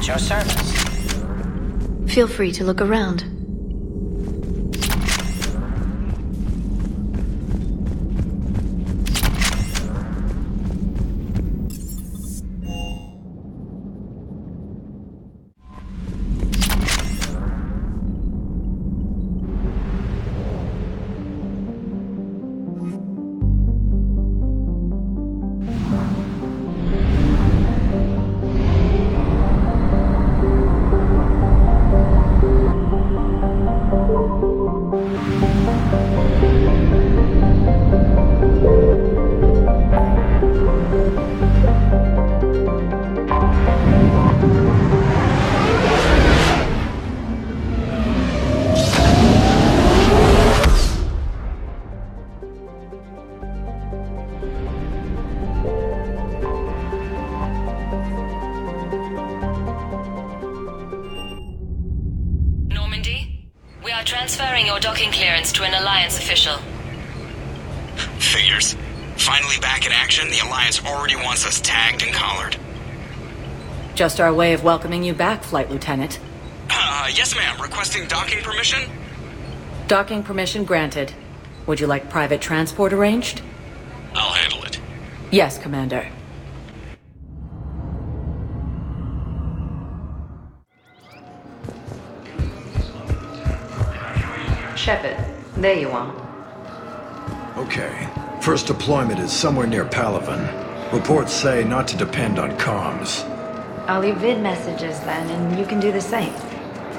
At your service. Feel free to look around. Transferring your docking clearance to an Alliance official. Figures. Finally back in action, the Alliance already wants us tagged and collared. Just our way of welcoming you back, Flight Lieutenant. Yes ma'am. Requesting docking permission? Docking permission granted. Would you like private transport arranged? I'll handle it. Yes, Commander. Shepard, there you are. Okay. First deployment is somewhere near Palaven. Reports say not to depend on comms. I'll leave vid messages then, and you can do the same.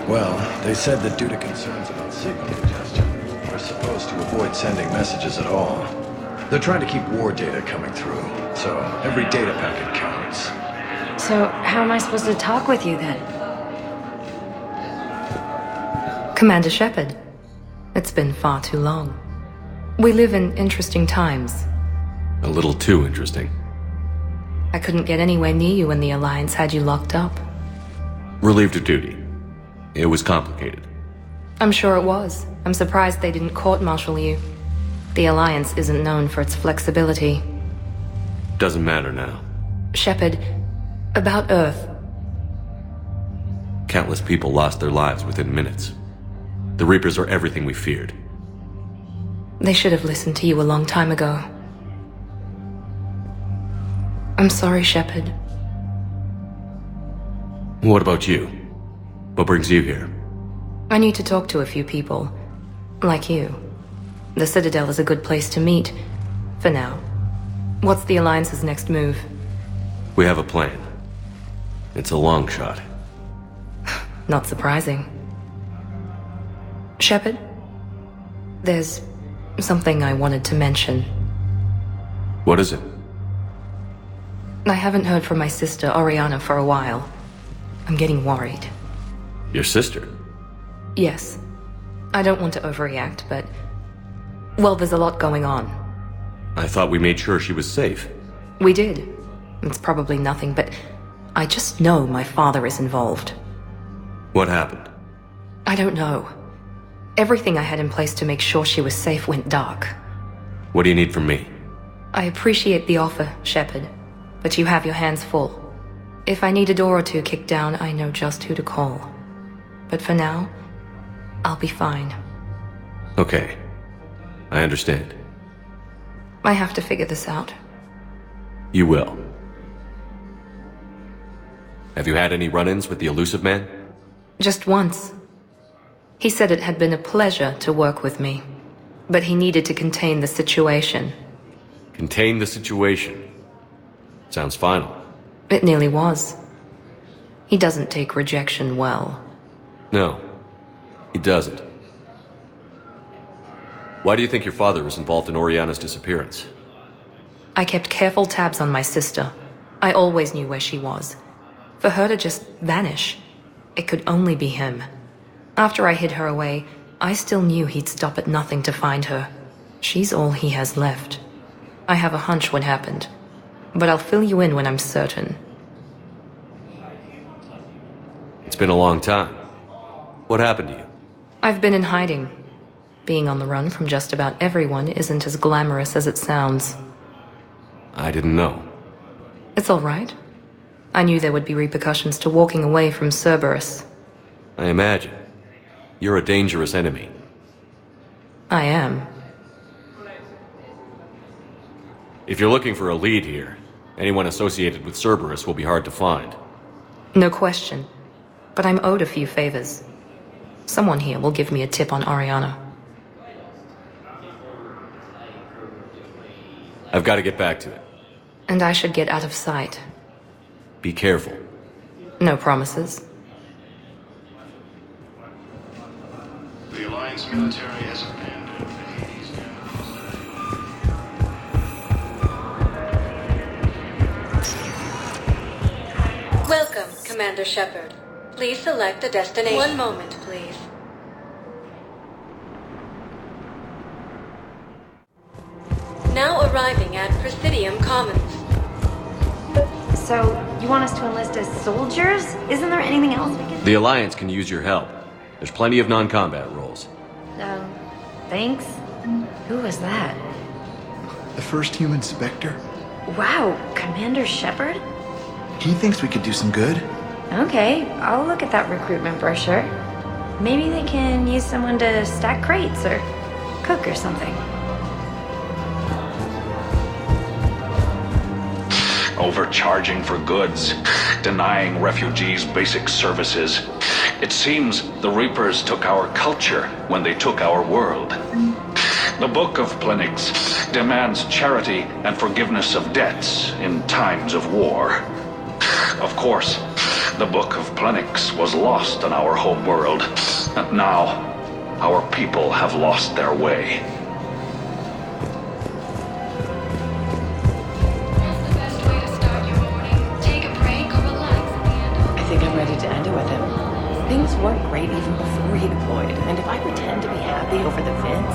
Well, they said that due to concerns about signal congestion, we're supposed to avoid sending messages at all. They're trying to keep war data coming through, so every data packet counts. So, how am I supposed to talk with you then? Commander Shepard. It's been far too long. We live in interesting times. A little too interesting. I couldn't get anywhere near you when the Alliance had you locked up. Relieved of duty. It was complicated. I'm sure it was. I'm surprised they didn't court-martial you. The Alliance isn't known for its flexibility. Doesn't matter now. Shepard, about Earth. Countless people lost their lives within minutes. The Reapers are everything we feared. They should have listened to you a long time ago. I'm sorry, Shepard. What about you? What brings you here? I need to talk to a few people. Like you. The Citadel is a good place to meet. For now. What's the Alliance's next move? We have a plan. It's a long shot. Not surprising. Shepard? There's something I wanted to mention. What is it? I haven't heard from my sister, Oriana, for a while. I'm getting worried. Your sister? Yes. I don't want to overreact, but... well, there's a lot going on. I thought we made sure she was safe. We did. It's probably nothing, but I just know my father is involved. What happened? I don't know. Everything I had in place to make sure she was safe went dark. What do you need from me? I appreciate the offer, Shepard, but you have your hands full. If I need a door or two kicked down, I know just who to call. But for now, I'll be fine. Okay. I understand. I have to figure this out. You will. Have you had any run-ins with the elusive man? Just once. He said it had been a pleasure to work with me, but he needed to contain the situation. Contain the situation. Sounds final. It nearly was. He doesn't take rejection well. No, he doesn't. Why do you think your father was involved in Oriana's disappearance? I kept careful tabs on my sister. I always knew where she was. For her to just vanish, it could only be him. After I hid her away, I still knew he'd stop at nothing to find her. She's all he has left. I have a hunch what happened, but I'll fill you in when I'm certain. It's been a long time. What happened to you? I've been in hiding. Being on the run from just about everyone isn't as glamorous as it sounds. I didn't know. It's all right. I knew there would be repercussions to walking away from Cerberus. I imagine. You're a dangerous enemy. I am. If you're looking for a lead here, anyone associated with Cerberus will be hard to find. No question. But I'm owed a few favors. Someone here will give me a tip on Ariana. I've got to get back to it. And I should get out of sight. Be careful. No promises. The Alliance military has abandoned Hades. Welcome, Commander Shepard. Please select a destination. One moment, please. Now arriving at Presidium Commons. So, you want us to enlist as soldiers? Isn't there anything else we can do? The Alliance can use your help. There's plenty of non-combat roles. Thanks. Who was that? The first human Spectre? Wow, Commander Shepard? He thinks we could do some good. Okay, I'll look at that recruitment brochure. Maybe they can use someone to stack crates or cook or something. Overcharging for goods, denying refugees basic services. It seems the Reapers took our culture when they took our world. The Book of Plenix demands charity and forgiveness of debts in times of war. Of course, the Book of Plenix was lost in our home world, and now our people have lost their way. To end it with him. Things weren't great even before he deployed, and if I pretend to be happy over the fence...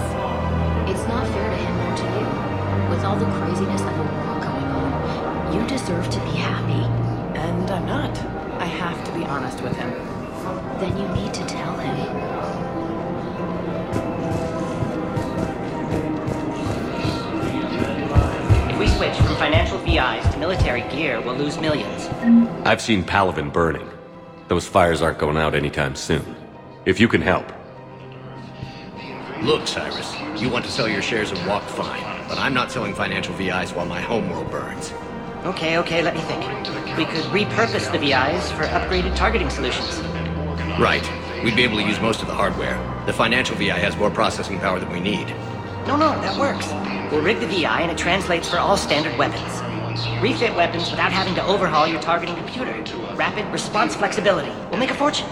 It's not fair to him or to you. With all the craziness of the war going on, you deserve to be happy. And I'm not. I have to be honest with him. Then you need to tell him. If we switch from financial VIs to military gear, we'll lose millions. I've seen Palaven burning. Those fires aren't going out anytime soon. If you can help. Look, Cyrus, you want to sell your shares of Walk, fine, but I'm not selling financial VIs while my homeworld burns. Okay, let me think. We could repurpose the VIs for upgraded targeting solutions. Right. We'd be able to use most of the hardware. The financial VI has more processing power than we need. No, that works. We'll rig the VI and it translates for all standard weapons. Refit weapons without having to overhaul your targeting computer. Rapid response flexibility. We'll make a fortune.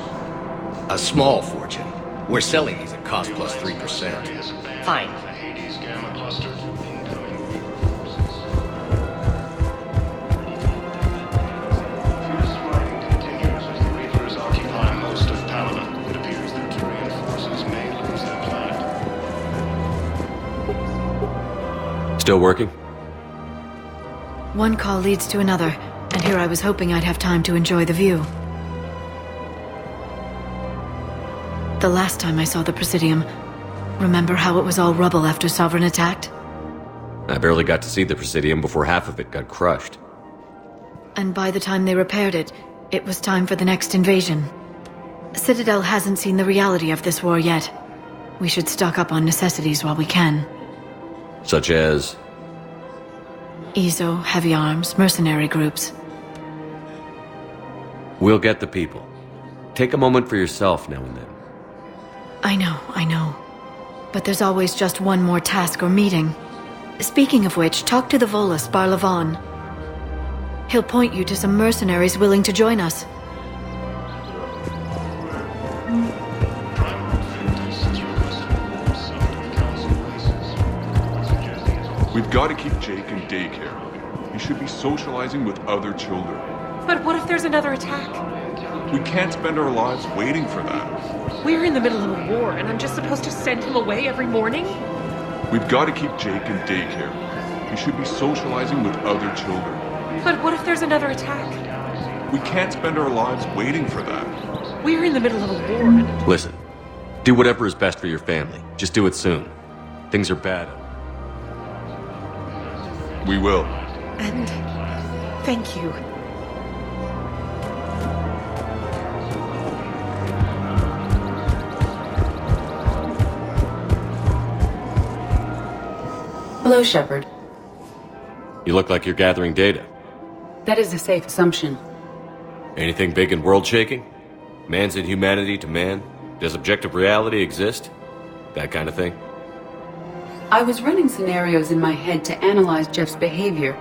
A small fortune. We're selling these at cost plus 3%. Fine. Still working? One call leads to another, and here I was hoping I'd have time to enjoy the view. The last time I saw the Presidium, remember how it was all rubble after Sovereign attacked? I barely got to see the Presidium before half of it got crushed. And by the time they repaired it, it was time for the next invasion. Citadel hasn't seen the reality of this war yet. We should stock up on necessities while we can. Such as? EZO, heavy arms, mercenary groups. We'll get the people. Take a moment for yourself now and then. I know. But there's always just one more task or meeting. Speaking of which, talk to the Volus, Barlavon. He'll point you to some mercenaries willing to join us. We've got to keep Jake in daycare. He should be socializing with other children. But what if there's another attack? We can't spend our lives waiting for that. We're in the middle of a war, and I'm just supposed to send him away every morning? We've got to keep Jake in daycare. He should be socializing with other children. But what if there's another attack? We can't spend our lives waiting for that. We're in the middle of a war, and... Listen, do whatever is best for your family. Just do it soon. Things are bad. We will. And thank you. Hello, Shepard. You look like you're gathering data. That is a safe assumption. Anything big and world-shaking? Man's inhumanity to man? Does objective reality exist? That kind of thing? I was running scenarios in my head to analyze Jeff's behavior.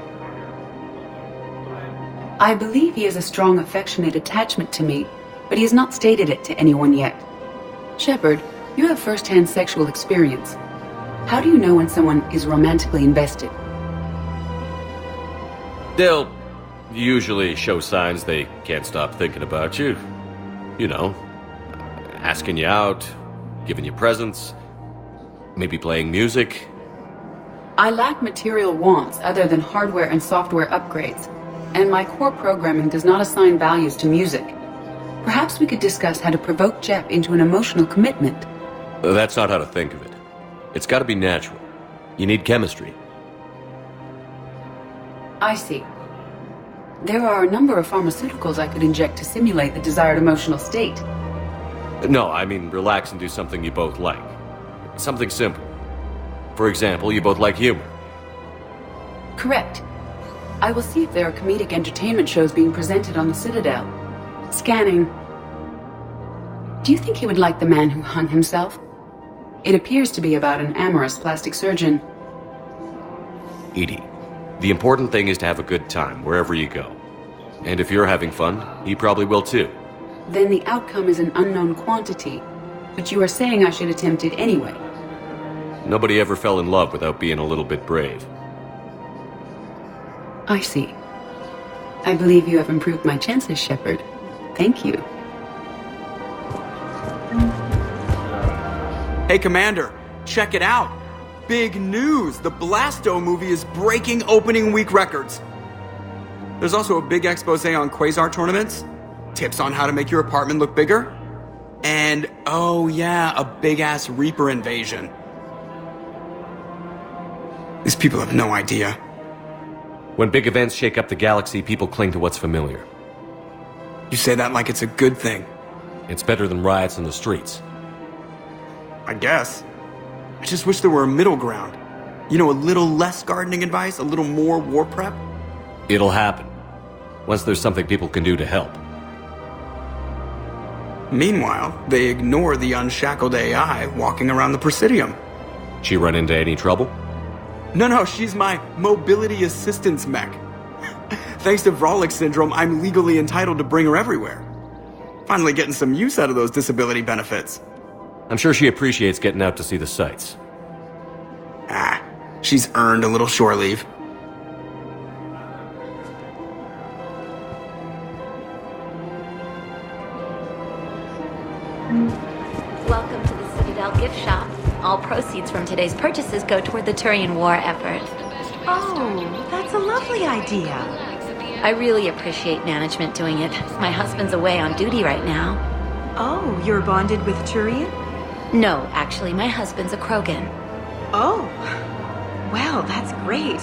I believe he has a strong affectionate attachment to me, but he has not stated it to anyone yet. Shepard, you have first-hand sexual experience. How do you know when someone is romantically invested? They'll usually show signs they can't stop thinking about you. You know, asking you out, giving you presents, maybe playing music. I lack material wants other than hardware and software upgrades, and my core programming does not assign values to music. Perhaps we could discuss how to provoke Jeff into an emotional commitment. That's not how to think of it. It's got to be natural. You need chemistry. I see. There are a number of pharmaceuticals I could inject to simulate the desired emotional state. No, I mean relax and do something you both like. Something simple. For example, you both like humor. Correct. I will see if there are comedic entertainment shows being presented on the Citadel. Scanning. Do you think he would like The Man Who Hung Himself? It appears to be about an amorous plastic surgeon. Edie, the important thing is to have a good time wherever you go. And if you're having fun, he probably will too. Then the outcome is an unknown quantity, but you are saying I should attempt it anyway. Nobody ever fell in love without being a little bit brave. I see. I believe you have improved my chances, Shepard. Thank you. Hey, Commander, check it out. Big news! The Blasto movie is breaking opening week records. There's also a big expose on Quasar tournaments, tips on how to make your apartment look bigger, and, oh yeah, a big-ass Reaper invasion. These people have no idea. When big events shake up the galaxy, people cling to what's familiar. You say that like it's a good thing. It's better than riots in the streets. I guess. I just wish there were a middle ground. You know, a little less gardening advice, a little more war prep. It'll happen. Once there's something people can do to help. Meanwhile, they ignore the unshackled AI walking around the Presidium. She run into any trouble? No, she's my mobility assistance mech. Thanks to Vrolic syndrome, I'm legally entitled to bring her everywhere. Finally getting some use out of those disability benefits. I'm sure she appreciates getting out to see the sights. She's earned a little shore leave. Welcome to the Citadel gift shop. All proceeds from today's purchases go toward the Turian war effort. Oh, that's a lovely idea. I really appreciate management doing it. My husband's away on duty right now. Oh, you're bonded with Turian? No, actually, my husband's a Krogan. Oh, well, that's great.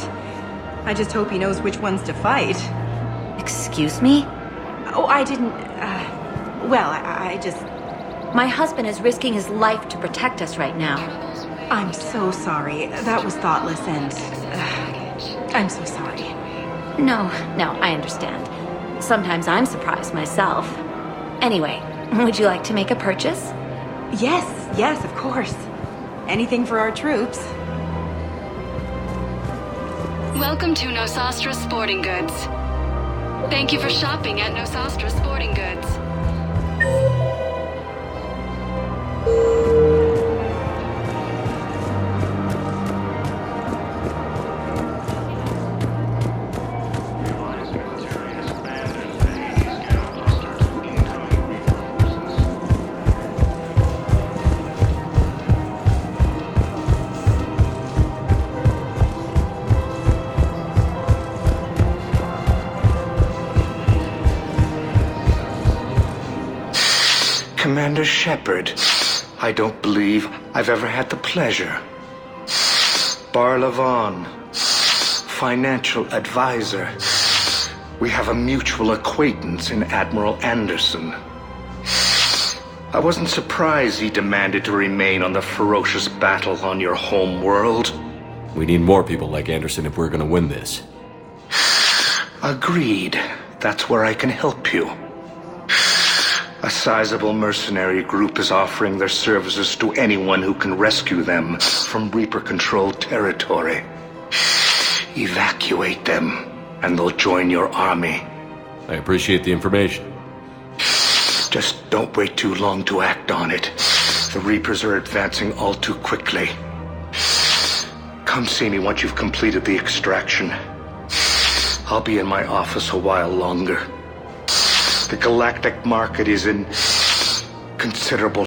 I just hope he knows which ones to fight. Excuse me? Oh, I didn't, I just... My husband is risking his life to protect us right now. I'm so sorry. That was thoughtless and... I'm so sorry. No, I understand. Sometimes I'm surprised myself. Anyway, would you like to make a purchase? Yes, of course. Anything for our troops. Welcome to Nosastra Sporting Goods. Thank you for shopping at Nosastra Sporting Goods. Commander Shepard, I don't believe I've ever had the pleasure. Barlavon, financial advisor. We have a mutual acquaintance in Admiral Anderson. I wasn't surprised he demanded to remain on the ferocious battle on your home world. We need more people like Anderson if we're gonna win this. Agreed. That's where I can help you. A sizable mercenary group is offering their services to anyone who can rescue them from Reaper-controlled territory. Evacuate them, and they'll join your army. I appreciate the information. Just don't wait too long to act on it. The Reapers are advancing all too quickly. Come see me once you've completed the extraction. I'll be in my office a while longer. The galactic market is in considerable